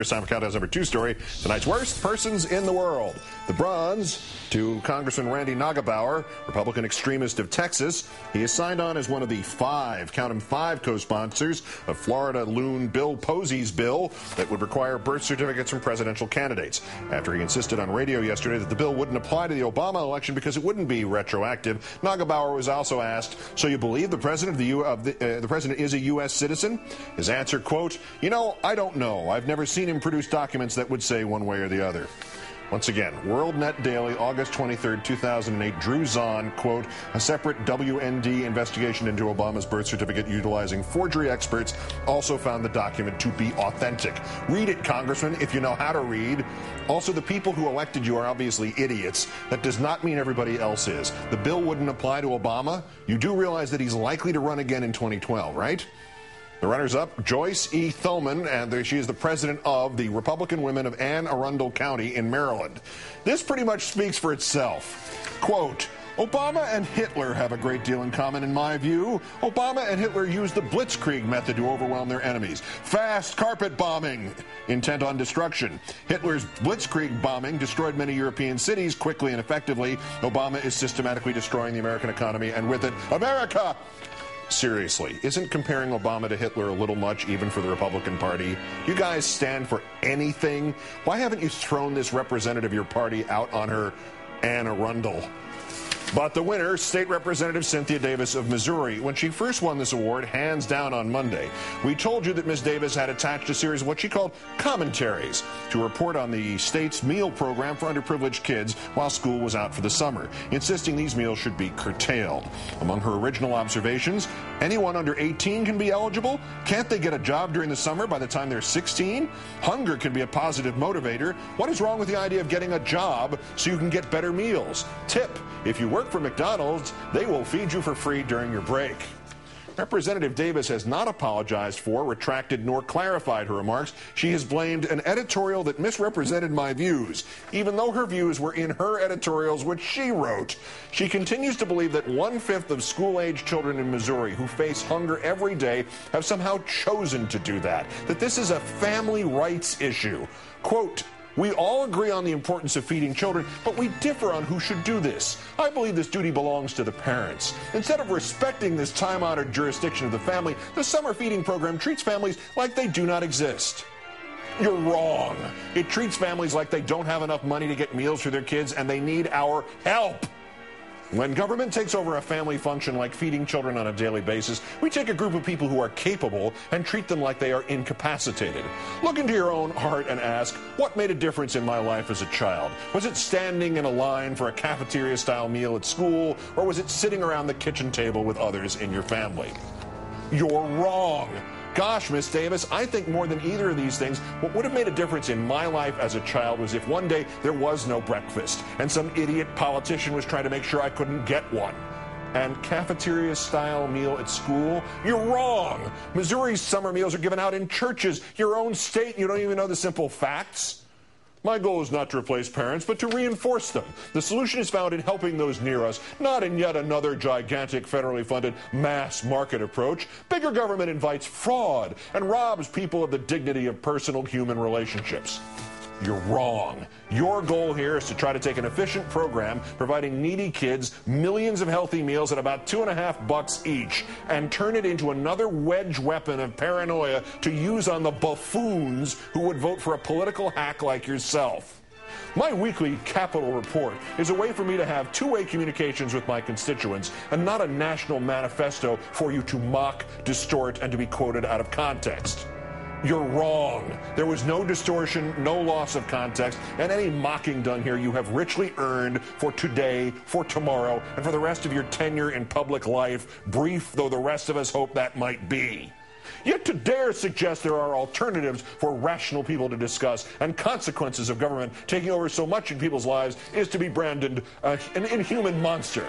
Time for Countdown's number 2 story. Tonight's worst persons in the world. The bronze to Congressman Randy Nagebauer, Republican extremist of Texas. He is signed on as one of the 5 co-sponsors of Florida loon Bill Posey's bill that would require birth certificates from presidential candidates. After he insisted on radio yesterday that the bill wouldn't apply to the Obama election because it wouldn't be retroactive, Nagebauer was also asked, "So you believe the president the president is a U.S. citizen?" His answer, quote, "You know, I don't know. I've never seen him produce documents that would say one way or the other." Once again, WorldNet Daily, August 23rd, 2008, Drew Zahn, quote, "A separate WND investigation into Obama's birth certificate utilizing forgery experts also found the document to be authentic." Read it, Congressman, if you know how to read. Also, the people who elected you are obviously idiots. That does not mean everybody else is. The bill wouldn't apply to Obama. You do realize that he's likely to run again in 2012, right? The runners-up, Joyce E. Thullman, and she is the president of the Republican Women of Anne Arundel County in Maryland. This pretty much speaks for itself. Quote, "Obama and Hitler have a great deal in common in my view. Obama and Hitler used the blitzkrieg method to overwhelm their enemies. Fast carpet bombing, intent on destruction. Hitler's blitzkrieg bombing destroyed many European cities quickly and effectively. Obama is systematically destroying the American economy, and with it, America." Seriously, isn't comparing Obama to Hitler a little much, even for the Republican Party? You guys stand for anything? Why haven't you thrown this representative of your party out on her Anne Arundel? But the winner, State Representative Cynthia Davis of Missouri, when she first won this award, hands down on Monday, we told you that Ms. Davis had attached a series of what she called commentaries to report on the state's meal program for underprivileged kids while school was out for the summer, insisting these meals should be curtailed. Among her original observations, anyone under 18 can be eligible? Can't they get a job during the summer by the time they're 16? Hunger can be a positive motivator. What is wrong with the idea of getting a job so you can get better meals? Tip, if you work for McDonald's, they will feed you for free during your break. Representative Davis has not apologized for, retracted, nor clarified her remarks. She has blamed an editorial that misrepresented my views, even though her views were in her editorials, which she wrote. She continues to believe that 1/5 of school-age children in Missouri who face hunger every day have somehow chosen to do that this is a family rights issue. Quote, "We all agree on the importance of feeding children, but we differ on who should do this. I believe this duty belongs to the parents. Instead of respecting this time-honored jurisdiction of the family, the summer feeding program treats families like they do not exist." You're wrong. It treats families like they don't have enough money to get meals for their kids and they need our help. When government takes over a family function like feeding children on a daily basis, we take a group of people who are capable and treat them like they are incapacitated. Look into your own heart and ask, what made a difference in my life as a child? Was it standing in a line for a cafeteria-style meal at school, or was it sitting around the kitchen table with others in your family? You're wrong. Gosh, Miss Davis, I think more than either of these things, what would have made a difference in my life as a child was if one day there was no breakfast and some idiot politician was trying to make sure I couldn't get one. And cafeteria-style meal at school? You're wrong. Missouri's summer meals are given out in churches, your own state, you don't even know the simple facts. My goal is not to replace parents, but to reinforce them. The solution is found in helping those near us, not in yet another gigantic federally funded mass market approach. Bigger government invites fraud and robs people of the dignity of personal human relationships. You're wrong. Your goal here is to try to take an efficient program providing needy kids millions of healthy meals at about $2.50 each and turn it into another wedge weapon of paranoia to use on the buffoons who would vote for a political hack like yourself. My weekly Capitol Report is a way for me to have two-way communications with my constituents and not a national manifesto for you to mock, distort, and to be quoted out of context. You're wrong. There was no distortion, no loss of context, and any mocking done here you have richly earned for today, for tomorrow, and for the rest of your tenure in public life, brief though the rest of us hope that might be. Yet to dare suggest there are alternatives for rational people to discuss and consequences of government taking over so much in people's lives is to be branded an inhuman monster.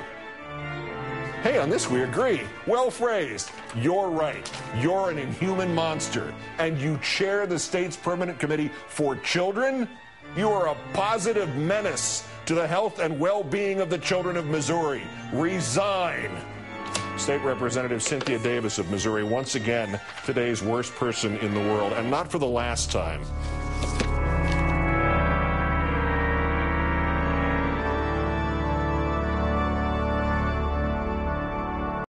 Hey, on this we agree. Well phrased. You're right. You're an inhuman monster. And you chair the state's permanent committee for children? You are a positive menace to the health and well-being of the children of Missouri. Resign. State Representative Cynthia Davis of Missouri, once again, today's worst person in the world, and not for the last time.